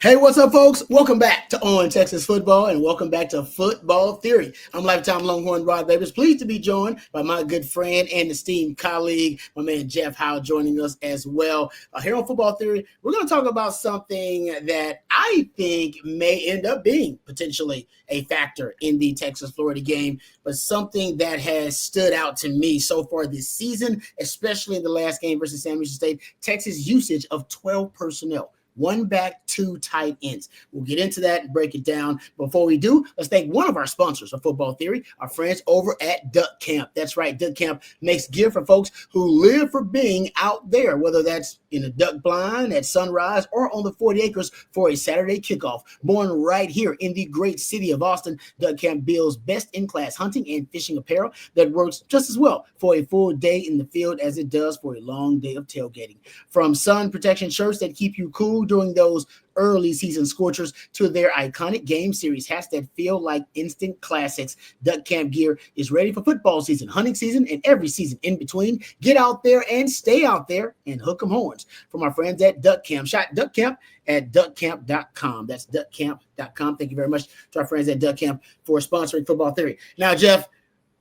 Hey, what's up, folks? Welcome back to On Texas Football and welcome back to Football Theory. I'm lifetime Longhorn Rod Babers. Pleased to be joined by my good friend and esteemed colleague, my man Jeff Howe, joining us as well. Here on Football Theory, we're going to talk about something that I think may end up being potentially a factor in the Texas-Florida game, but something that has stood out to me so far this season, especially in the last game versus San Luis State, Texas' usage of 12 personnel. One back, two tight ends. We'll get into that and break it down. Before we do, let's thank one of our sponsors of Football Theory, our friends over at Duck Camp. That's right, Duck Camp makes gear for folks who live for being out there, whether that's in a duck blind, at sunrise, or on the 40 acres for a Saturday kickoff. Born right here in the great city of Austin, Duck Camp builds best-in-class hunting and fishing apparel that works just as well for a full day in the field as it does for a long day of tailgating. From sun protection shirts that keep you cool during those early season scorchers to their iconic game series hats that feel like instant classics, Duck Camp gear is ready for football season, hunting season, and every season in between. Get out there and stay out there and hook 'em horns. From our friends at Duck Camp, shop Duck Camp at duckcamp.com. That's duckcamp.com. Thank you very much to our friends at Duck Camp for sponsoring Football Theory. Now, Jeff,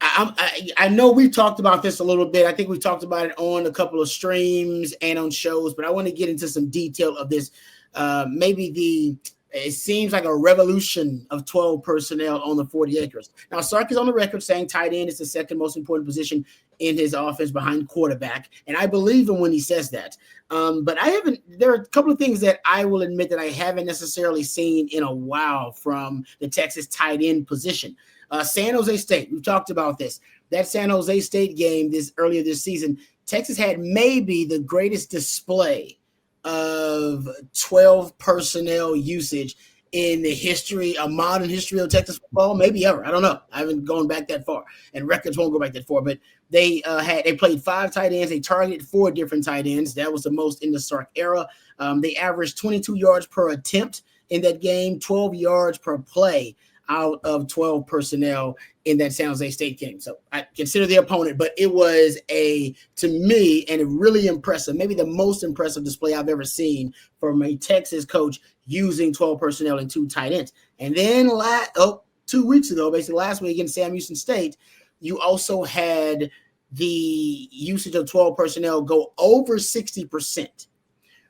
I know we've talked about this a little bit. I think we talked about it on a couple of streams and on shows, but I want to get into some detail of this. It seems like a revolution of 12 personnel on the 40 acres. Now, Sark is on the record saying tight end is the second most important position in his offense behind quarterback, and I believe him when he says that. But there are a couple of things that I will admit that I haven't necessarily seen in a while from the Texas tight end position. San Jose State, we've talked about this. That San Jose State game earlier this season, Texas had maybe the greatest display of 12 personnel usage in the modern history of Texas football, maybe ever. I don't know. I haven't gone back that far, and records won't go back that far. But they played 5 tight ends. They targeted 4 different tight ends. That was the most in the Sark era. They averaged 22 yards per attempt in that game, 12 yards per play out of 12 personnel in that San Jose State game. So I consider the opponent, but it was to me, a really impressive, maybe the most impressive display I've ever seen from a Texas coach using 12 personnel and 2 tight ends. And then 2 weeks ago, basically last week against Sam Houston State, you also had the usage of 12 personnel go over 60%,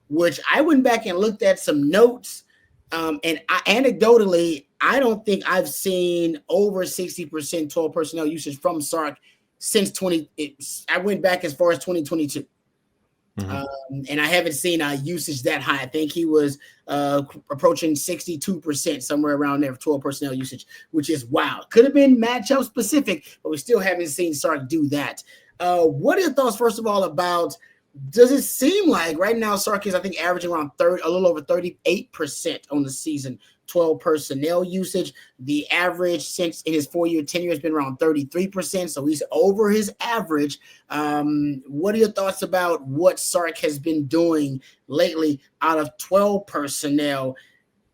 which I went back and looked at some notes. Anecdotally, I don't think I've seen over 60% 12 personnel usage from Sark since I went back as far as 2022. Mm-hmm. And I haven't seen usage that high. I think he was approaching 62%, somewhere around there, for 12 personnel usage, which is wow. Could have been matchup specific, but we still haven't seen Sark do that. What are your thoughts, first of all, about, does it seem like right now Sark is, I think, averaging around a little over 38% on the season, 12 personnel usage? The average since in his 4-year tenure has been around 33%, so he's over his average. What are your thoughts about what Sark has been doing lately out of 12 personnel?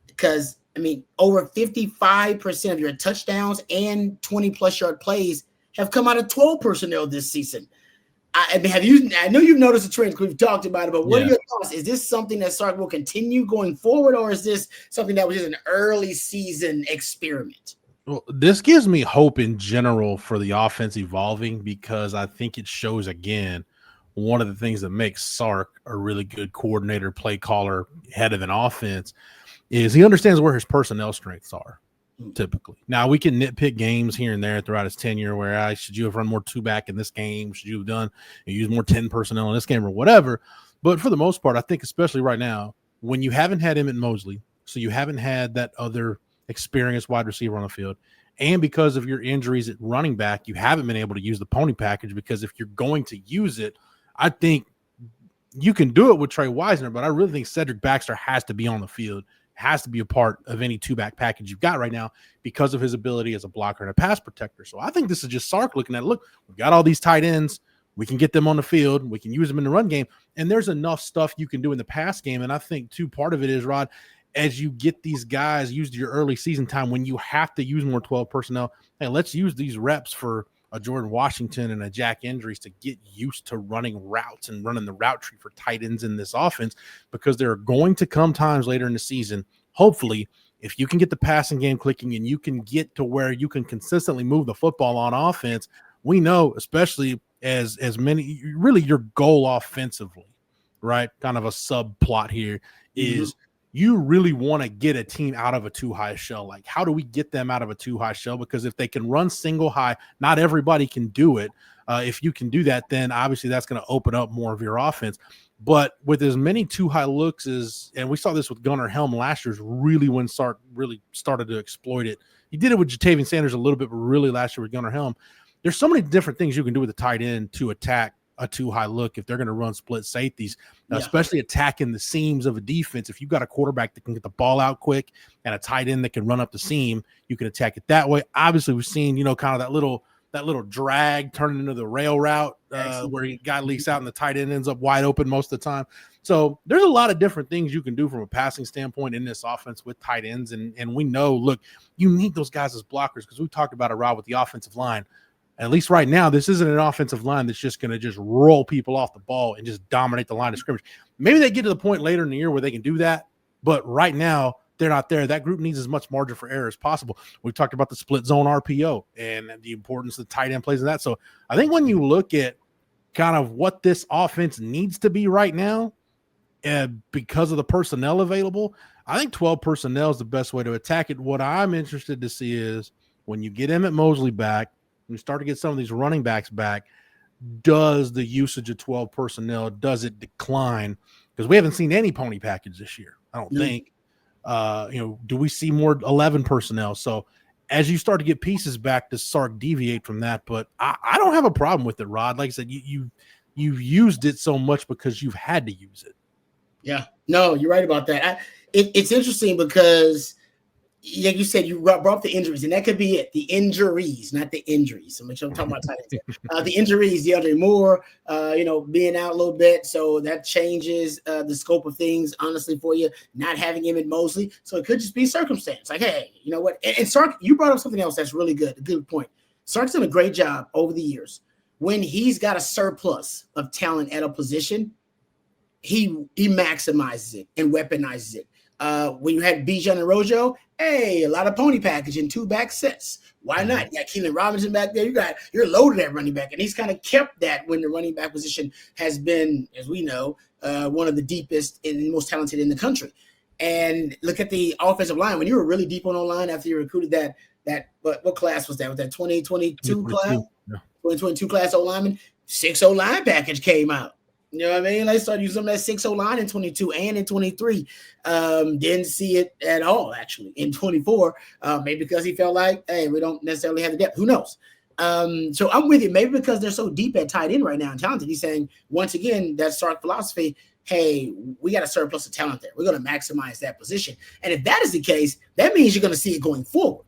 Because, I mean, over 55% of your touchdowns and 20-plus yard plays have come out of 12 personnel this season. I mean, I know you've noticed a trend because we've talked about it, but what are your thoughts? Is this something that Sark will continue going forward, or is this something that was just an early season experiment? Well, this gives me hope in general for the offense evolving, because I think it shows, again, one of the things that makes Sark a really good coordinator, play caller, head of an offense is he understands where his personnel strengths are. Typically. Now, we can nitpick games here and there throughout his tenure where should you have run more 2-back in this game? Should you have used more 10 personnel in this game or whatever? But for the most part, I think especially right now, when you haven't had Emmett Mosley, so you haven't had that other experienced wide receiver on the field, and because of your injuries at running back, you haven't been able to use the pony package, because if you're going to use it, I think you can do it with Trey Wisner, but I really think Cedric Baxter has to be on the field, has to be a part of any 2-back package you've got right now because of his ability as a blocker and a pass protector. So I think this is just Sark looking at, look, we've got all these tight ends. We can get them on the field. We can use them in the run game. And there's enough stuff you can do in the pass game. And I think, too, part of it is, Rod, as you get these guys used to your early season time when you have to use more 12 personnel, hey, let's use these reps for a Jordan Washington and a Jack Endries to get used to running routes and running the route tree for tight ends in this offense, because there are going to come times later in the season, hopefully, if you can get the passing game clicking and you can get to where you can consistently move the football on offense, we know, especially as many, really your goal offensively, right? Kind of a subplot here is you really want to get a team out of a too high shell. Like, how do we get them out of a too high shell? Because if they can run single high, not everybody can do it. If you can do that, then obviously that's going to open up more of your offense. But with as many too high looks as, and we saw this with Gunnar Helm last year, is really when Sark really started to exploit it. He did it with Jatavian Sanders a little bit, but really last year with Gunnar Helm. There's so many different things you can do with a tight end to attack a too high look if they're going to run split safeties, especially attacking the seams of a defense. If you've got a quarterback that can get the ball out quick and a tight end that can run up the seam, you can attack it that way. Obviously, we've seen, kind of that little drag turning into the rail route where the guy leaks out and the tight end ends up wide open most of the time. So there's a lot of different things you can do from a passing standpoint in this offense with tight ends. And we know, look, you need those guys as blockers because we talked about it, Rob, with the offensive line. At least right now, this isn't an offensive line that's just going to just roll people off the ball and just dominate the line of scrimmage. Maybe they get to the point later in the year where they can do that, but right now they're not there. That group needs as much margin for error as possible. We've talked about the split zone RPO and the importance of the tight end plays in that. So I think when you look at kind of what this offense needs to be right now, because of the personnel available, I think 12 personnel is the best way to attack it. What I'm interested to see is when you get Emmett Mosley back, we start to get some of these running backs back, does the usage of 12 personnel, does it decline? Because we haven't seen any pony package this year, I don't think. Do we see more 11 personnel? So as you start to get pieces back, does Sark deviate from that? But I don't have a problem with it, Rod. Like I said, you've used it so much because you've had to use it. Yeah, no, you're right about that. It's interesting because – like you said, you brought up the injuries, and that could be it. The injuries, not the injuries. So make sure I'm talking about tight ends. The injuries, DeAndre Moore, being out a little bit. So that changes the scope of things, honestly, for you, not having him in Mosley. So it could just be circumstance. Like, hey, you know what? And Sark, you brought up something else that's really good. A good point. Sark's done a great job over the years. When he's got a surplus of talent at a position, he maximizes it and weaponizes it. When you had Bijan and Rojo, hey, a lot of pony package in 2 back sets. Why not? You got Keenan Robinson back there. You're loaded at running back, and he's kind of kept that when the running back position has been, as we know, one of the deepest and most talented in the country. And look at the offensive line. When you were really deep on the line after you recruited that what class was that? Was that 2022 class? Yeah. 2022 class O-lineman? 6 O-line package came out. You know what I mean? They started using some of that 6 O-line in 22 and in 23. Didn't see it at all, actually, in 24. Maybe because he felt like, hey, we don't necessarily have the depth. Who knows? So I'm with you. Maybe because they're so deep at tight end right now and talented. He's saying, once again, that Sark philosophy, hey, we got a surplus of talent there. We're going to maximize that position. And if that is the case, that means you're going to see it going forward.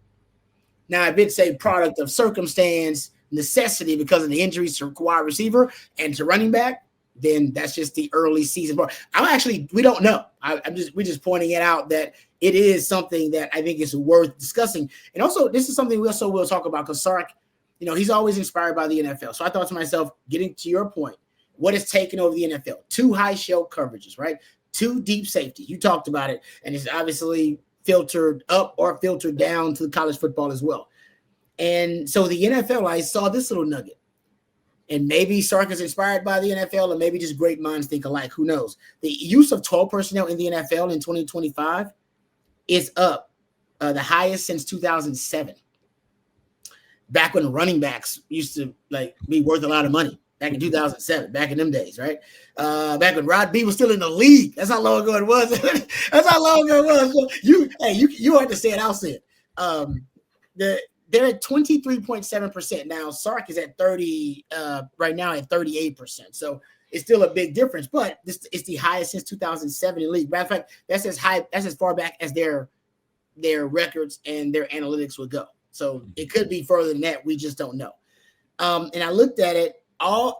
Now, if it's a product of circumstance, necessity because of the injuries to wide receiver and to running back, then that's just the early season. We don't know. We're just pointing it out that it is something that I think is worth discussing. And also, this is something we also will talk about because Sark, he's always inspired by the NFL. So I thought to myself, getting to your point, what is taking over the NFL? 2 high shell coverages, right? 2 deep safeties. You talked about it, and it's obviously filtered up or filtered down to college football as well. And so the NFL, I saw this little nugget. And maybe Sark is inspired by the NFL, or maybe just great minds think alike. Who knows? The use of 12 personnel in the NFL in 2025 is up, the highest since 2007. Back when running backs used to be worth a lot of money. Back in 2007, back in them days, right? Back when Rod B was still in the league. That's how long ago it was. That's how long ago it was. So you had to say it. I'll say it. They're at 23.7%. Now, Sark is at 30 right now at 38%. So it's still a big difference, but it's the highest since 2007 in the league. Matter of fact, that's as far back as their records and their analytics would go. So it could be further than that. We just don't know. And I looked at it.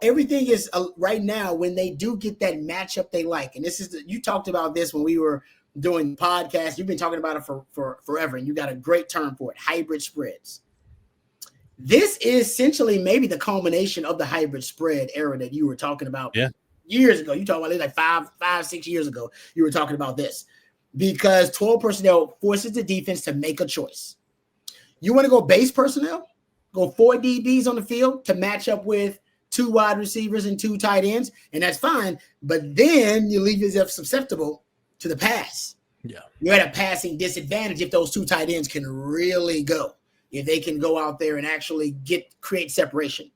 Everything is right now when they do get that matchup they like. And this is you talked about this when we were doing podcasts. You've been talking about it for forever, and you got a great term for it: hybrid spreads. This is essentially maybe the culmination of the hybrid spread era that you were talking about years ago. You talking about it like 5, 6 years ago. You were talking about this. because 12 personnel forces the defense to make a choice. You want to go base personnel, go 4 DBs on the field to match up with 2 wide receivers and 2 tight ends, and that's fine. But then you leave yourself susceptible to the pass. Yeah. You're at a passing disadvantage if those 2 tight ends can really go, if they can go out there and actually create separation.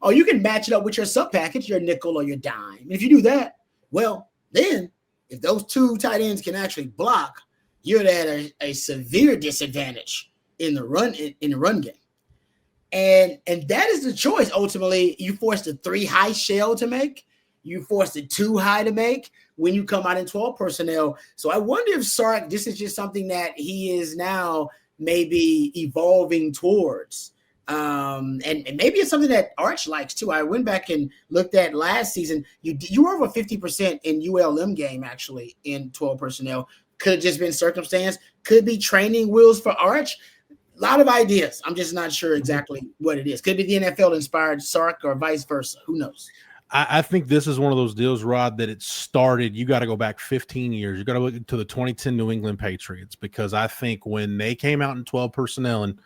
Or you can match it up with your sub package, your nickel or your dime. And if you do that, well, then if those 2 tight ends can actually block, you're at a severe disadvantage in the run game. And that is the choice. Ultimately, you force the 3 high shell to make. You force the 2 high to make when you come out in 12 personnel. So I wonder if Sark, this is just something that he is now maybe evolving towards. And maybe it's something that Arch likes too. I went back and looked at last season. You were over 50% in ULM game actually in 12 personnel. Could have just been circumstance. Could be training wheels for Arch. A lot of ideas. I'm just not sure exactly what it is. Could be the NFL inspired Sark or vice versa. Who knows? I think this is one of those deals, Rod, that it started. You got to go back 15 years. You got to look to the 2010 New England Patriots, because I think when they came out in 12 personnel, and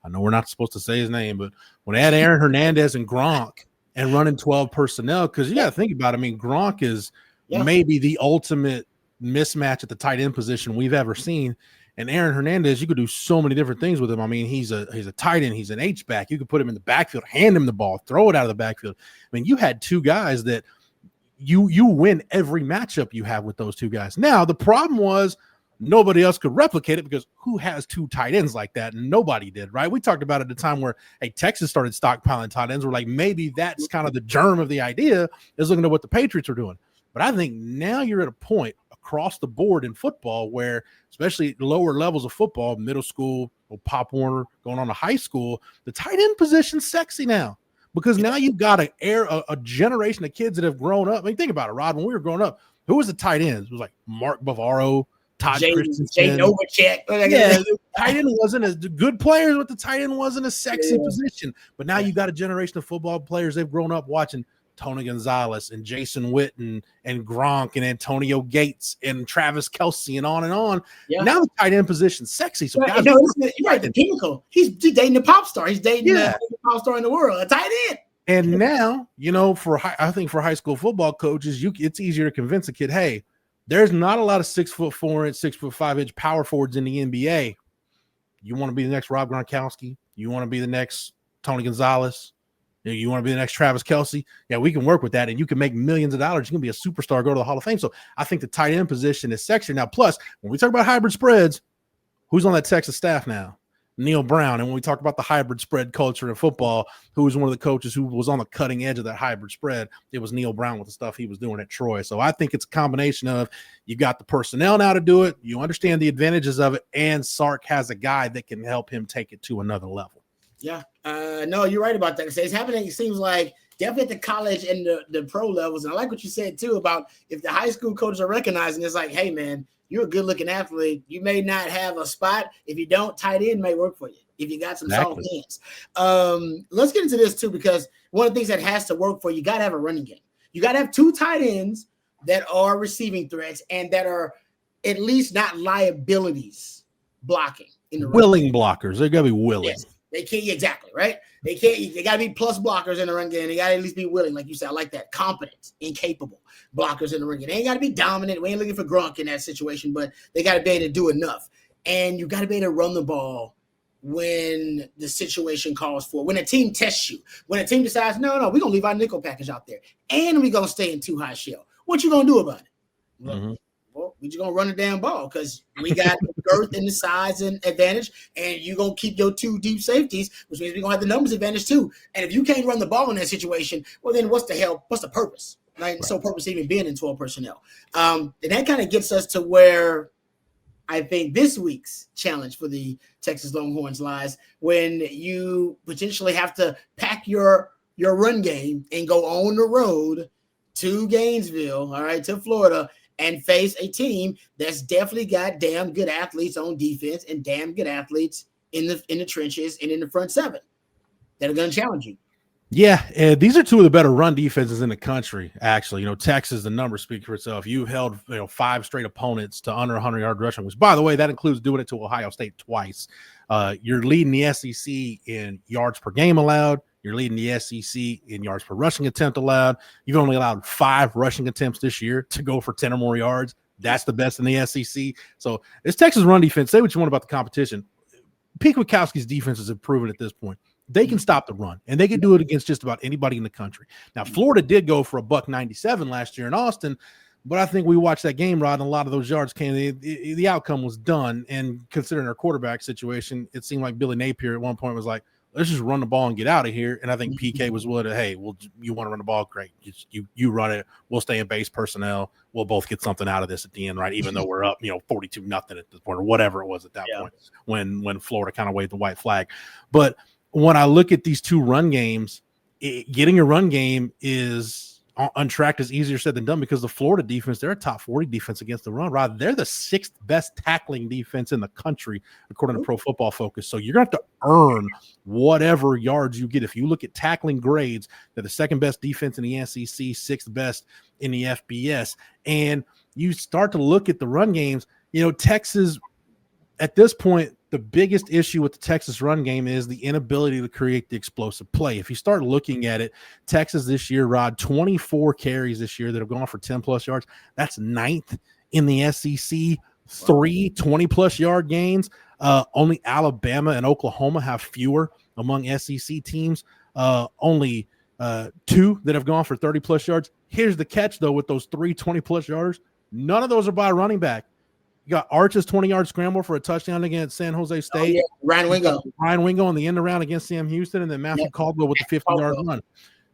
I know we're not supposed to say his name, but when they had Aaron Hernandez and Gronk and running 12 personnel, because you got to think about it. I mean, Gronk is maybe the ultimate mismatch at the tight end position we've ever seen. And Aaron Hernandez, you could do so many different things with him. I mean, he's a tight end. He's an H-back. You could put him in the backfield, hand him the ball, throw it out of the backfield. I mean, you had 2 guys that you win every matchup you have with those 2 guys. Now, the problem was nobody else could replicate it, because who has 2 tight ends like that? And nobody did, right? We talked about it at the time where, hey, Texas started stockpiling tight ends. We're like, maybe that's kind of the germ of the idea, is looking at what the Patriots are doing. But I think now you're at a point across the board in football where, especially lower levels of football, middle school, Pop Warner, going on to high school, the tight end position's sexy now, because now you've got a generation of kids that have grown up. I mean, think about it, Rod. When we were growing up, who was the tight ends? It was like Mark Bavaro, Todd Christensen. Jay Novacek. Yeah, the tight end wasn't as good players, but the tight end wasn't a sexy position. But now you got a generation of football players. They've grown up watching Tony Gonzalez and Jason Witten and Gronk and Antonio Gates and Travis Kelce and on and on. Yeah. Now the tight end position's sexy. So guys, you're right, the pinnacle. He's dating a pop star. He's dating the pop star in the world, a tight end. And now, I think for high school football coaches, it's easier to convince a kid, hey, there's not a lot of 6'4" and 6'5" power forwards in the NBA. You want to be the next Rob Gronkowski? You want to be the next Tony Gonzalez? You want to be the next Travis Kelce? Yeah, we can work with that, and you can make millions of dollars. You can be a superstar, go to the Hall of Fame. So I think the tight end position is sexy. Now, plus, when we talk about hybrid spreads, who's on that Texas staff now? Neil Brown. And when we talk about the hybrid spread culture in football, who was one of the coaches who was on the cutting edge of that hybrid spread, it was Neil Brown with the stuff he was doing at Troy. So I think it's a combination of, you got the personnel now to do it, you understand the advantages of it, and Sark has a guy that can help him take it to another level. Yeah, no, you're right about that. It's happening, it seems like, definitely at the college and the pro levels. And I like what you said, too, about if the high school coaches are recognizing, it's like, hey, man, you're a good-looking athlete. You may not have a spot. If you don't, tight end may work for you if you got some soft hands. Let's get into this, too, because one of the things that has to work for you got to have a running game. You got to have 2 tight ends that are receiving threats and that are at least not liabilities blocking. In the willing blockers. They're going to be willing. Yes. They can't, exactly, right? They got to be plus blockers in the run game. They got to at least be willing, like you said. I like that. Competent, incapable blockers in the run game. They ain't got to be dominant. We ain't looking for Gronk in that situation, but they got to be able to do enough. And you got to be able to run the ball when the situation calls for it. When a team tests you. When a team decides, no, we're going to leave our nickel package out there. And we're going to stay in 2 high shell. What you going to do about it? Mm-hmm. Well, we're just going to run the damn ball because we got the girth and the size and advantage, and you're going to keep your 2 deep safeties, which means we're going to have the numbers advantage too. And if you can't run the ball in that situation, well, then what's the purpose? Right? So purpose even being in 12 personnel. And that kind of gets us to where I think this week's challenge for the Texas Longhorns lies, when you potentially have to pack your run game and go on the road to Gainesville, all right, to Florida, and face a team that's definitely got damn good athletes on defense and damn good athletes in the trenches and in the front 7 that are going to challenge you. Yeah, these are two of the better run defenses in the country, actually. Texas, the numbers speak for itself. You held 5 straight opponents to under 100-yard rushing, which, by the way, that includes doing it to Ohio State twice. You're leading the SEC in yards per game allowed. You're leading the SEC in yards per rushing attempt allowed. You've only allowed 5 rushing attempts this year to go for 10 or more yards. That's the best in the SEC. So this Texas run defense, say what you want about the competition. Pete Kwiatkowski's defenses have proven at this point they can stop the run, and they can do it against just about anybody in the country. Now, Florida did go for a $197 last year in Austin, but I think we watched that game, Rod, and a lot of those yards came. The outcome was done, and considering our quarterback situation, it seemed like Billy Napier at one point was like, let's just run the ball and get out of here. And I think PK was willing to, hey, well, you want to run the ball? Great. You run it. We'll stay in base personnel. We'll both get something out of this at the end, right? Even though we're up, 42-0 at this point or whatever it was at that point when Florida kind of waved the white flag. But when I look at these two run games, getting a run game is untracked is easier said than done because the Florida defense, they're a top 40 defense against the run. Rod, they're the 6th best tackling defense in the country, according to Pro Football Focus. So you're going to have to earn whatever yards you get. If you look at tackling grades, they're the 2nd best defense in the SEC, 6th best in the FBS. And you start to look at the run games, Texas at this point, the biggest issue with the Texas run game is the inability to create the explosive play. If you start looking at it, Texas this year, Rod, 24 carries this year that have gone for 10-plus yards. That's 9th in the SEC, 3 20-plus yard gains. Only Alabama and Oklahoma have fewer among SEC teams. Only 2 that have gone for 30-plus yards. Here's the catch, though, with those 3 20-plus yarders. None of those are by a running back. You got Arch's 20-yard scramble for a touchdown against San Jose State. Ryan Wingo on the end around against Sam Houston, and then Matthew Caldwell with the 50-yard run.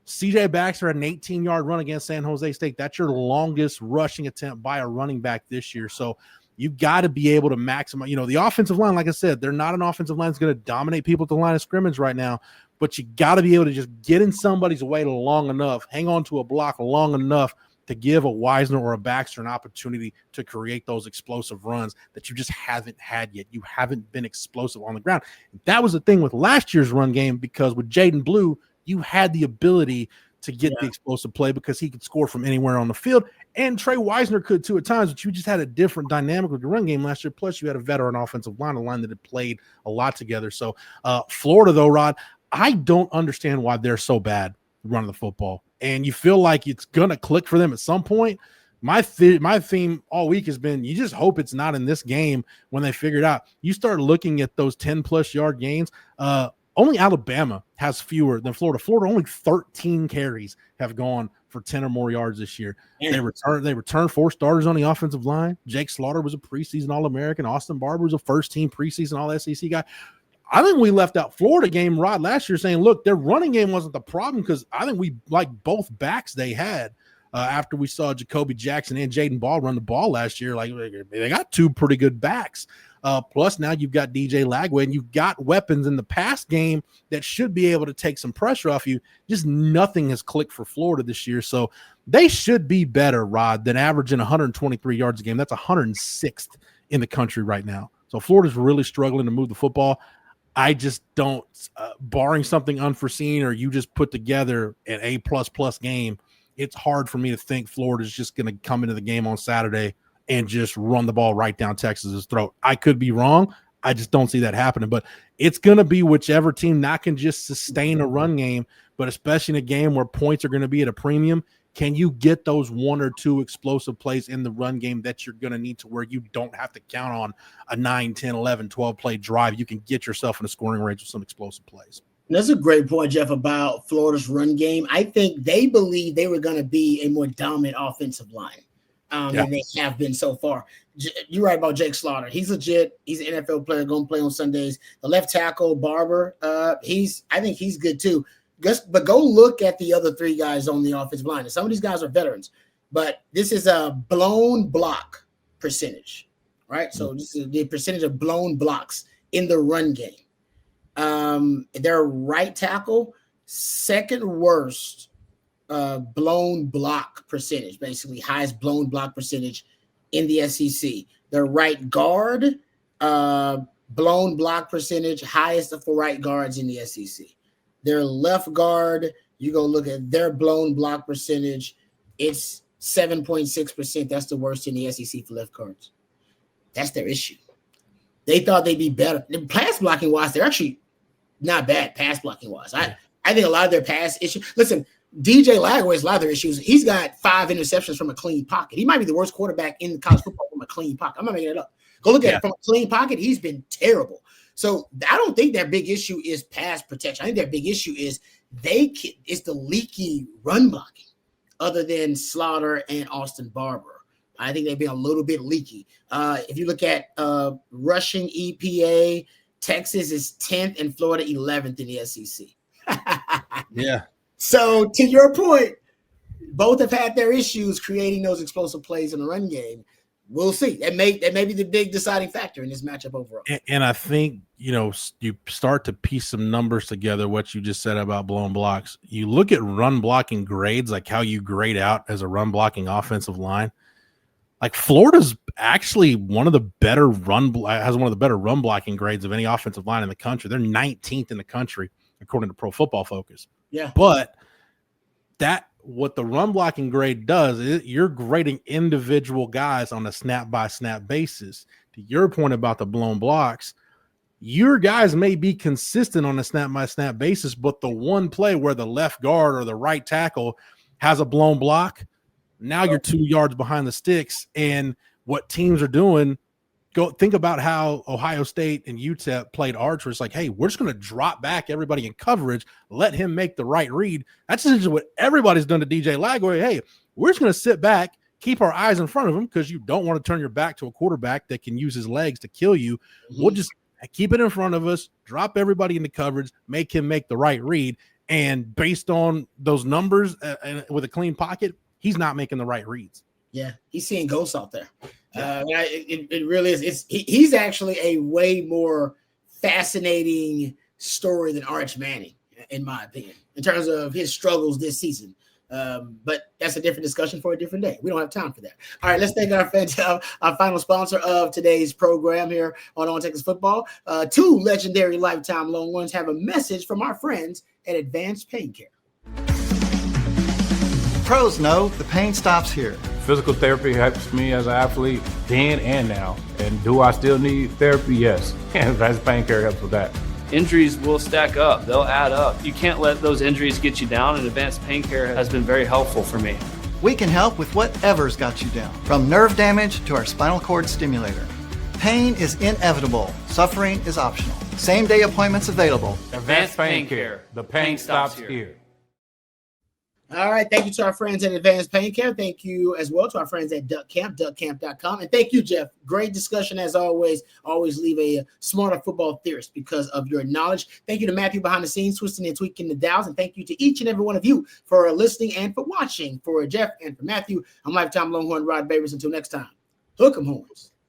CJ Baxter had an 18-yard run against San Jose State. That's your longest rushing attempt by a running back this year. So you've got to be able to maximize. The offensive line, like I said, they're not an offensive line that's going to dominate people at the line of scrimmage right now, but you got to be able to just get in somebody's way long enough, hang on to a block long enough to give a Wisner or a Baxter an opportunity to create those explosive runs that you just haven't had yet. You haven't been explosive on the ground. That was the thing with last year's run game, because with Jaden Blue, you had the ability to get the explosive play because he could score from anywhere on the field. And Trey Wisner could too at times, but you just had a different dynamic with the run game last year. Plus, you had a veteran offensive line, a line that had played a lot together. So Florida, though, Rod, I don't understand why they're so bad running the football. And you feel like it's going to click for them at some point. My theme all week has been you just hope it's not in this game when they figure it out. You start looking at those 10-plus yard gains. Only Alabama has fewer than Florida. Florida, only 13 carries have gone for 10 or more yards this year. They returned 4 starters on the offensive line. Jake Slaughter was a preseason All-American. Austin Barber was a first-team preseason All-SEC guy. I think we left out Florida game, Rod, last year saying, look, their running game wasn't the problem because I think we like both backs they had after we saw Jacoby Jackson and Jaden Ball run the ball last year. Like they got 2 pretty good backs. Plus now you've got DJ Lagway and you've got weapons in the pass game that should be able to take some pressure off you. Just nothing has clicked for Florida this year. So they should be better, Rod, than averaging 123 yards a game. That's 106th in the country right now. So Florida's really struggling to move the football. I just don't, barring something unforeseen or you just put together an A++ game, it's hard for me to think Florida's just going to come into the game on Saturday and just run the ball right down Texas's throat. I could be wrong. I just don't see that happening. But it's going to be whichever team that can just sustain a run game, but especially in a game where points are going to be at a premium, can you get those 1 or 2 explosive plays in the run game that you're going to need to where you don't have to count on a 9, 10, 11, 12-play drive? You can get yourself in a scoring range with some explosive plays. That's a great point, Jeff, about Florida's run game. I think they believe they were going to be a more dominant offensive line than they have been so far. You're right about Jake Slaughter. He's legit. He's an NFL player, going to play on Sundays. The left tackle, Barber, I think he's good too. But go look at the other 3 guys on the offensive line. And some of these guys are veterans, but this is a blown block percentage, right? So this is the percentage of blown blocks in the run game. Their right tackle, 2nd worst blown block percentage, basically highest blown block percentage in the SEC. Their right guard, blown block percentage, highest for right guards in the SEC. Their left guard, You go look at their blown block percentage. It's 7.6%. That's the worst in the SEC for left guards. That's their issue. They thought they'd be better. Pass blocking wise, they're actually not bad pass blocking wise. I think a lot of their pass issues. Listen, DJ Lagway has a lot of their issues. He's got 5 interceptions from a clean pocket. He might be the worst quarterback in college football from a clean pocket. I'm not making it up. Go look at it from a clean pocket. He's been terrible. So I don't think their big issue is pass protection. I think their big issue is it's the leaky run blocking, other than Slaughter and Austin Barber. I think they've been a little bit leaky. If you look at rushing EPA, Texas is 10th and Florida 11th in the SEC. Yeah. So to your point, both have had their issues creating those explosive plays in the run game. We'll see. That may be the big deciding factor in this matchup overall. And I think, you start to piece some numbers together, what you just said about blown blocks. You look at run blocking grades, like how you grade out as a run blocking offensive line. Like Florida's actually has one of the better run blocking grades of any offensive line in the country. They're 19th in the country, according to Pro Football Focus. Yeah. But what the run blocking grade does is you're grading individual guys on a snap by snap basis. To your point about the blown blocks, your guys may be consistent on a snap by snap basis, but the one play where the left guard or the right tackle has a blown block, now you're 2 yards behind the sticks. And what teams are doing, go think about how Ohio State and UTEP played Archer. It's like, hey, we're just going to drop back everybody in coverage, let him make the right read. That's essentially what everybody's done to DJ Lagway. Hey, we're just going to sit back, keep our eyes in front of him, because you don't want to turn your back to a quarterback that can use his legs to kill you. Mm-hmm. We'll just keep it in front of us, drop everybody into coverage, make him make the right read. And based on those numbers with a clean pocket, he's not making the right reads. Yeah, he's seeing ghosts out there. It really is. He's actually a way more fascinating story than Arch Manning, in my opinion, in terms of his struggles this season. But that's a different discussion for a different day. We don't have time for that. All right, let's thank our final sponsor of today's program here on Texas Football. 2 legendary lifetime Longhorns have a message from our friends at Advanced Pain Care. Pros know the pain stops here. Physical therapy helps me as an athlete then and now. And do I still need therapy? Yes. And Advanced Pain Care helps with that. Injuries will stack up. They'll add up. You can't let those injuries get you down, and Advanced Pain Care has been very helpful for me. We can help with whatever's got you down, from nerve damage to our spinal cord stimulator. Pain is inevitable. Suffering is optional. Same-day appointments available. Advanced Pain Care. The pain stops here. All right. Thank you to our friends at Advanced Pain Care. Thank you as well to our friends at Duck Camp, duckcamp.com. And thank you, Jeff. Great discussion as always. Always leave a smarter football theorist because of your knowledge. Thank you to Matthew behind the scenes, twisting and tweaking the dials. And thank you to each and every one of you for listening and for watching. For Jeff and for Matthew, I'm lifetime Longhorn Rod Babers. Until next time, hook 'em horns.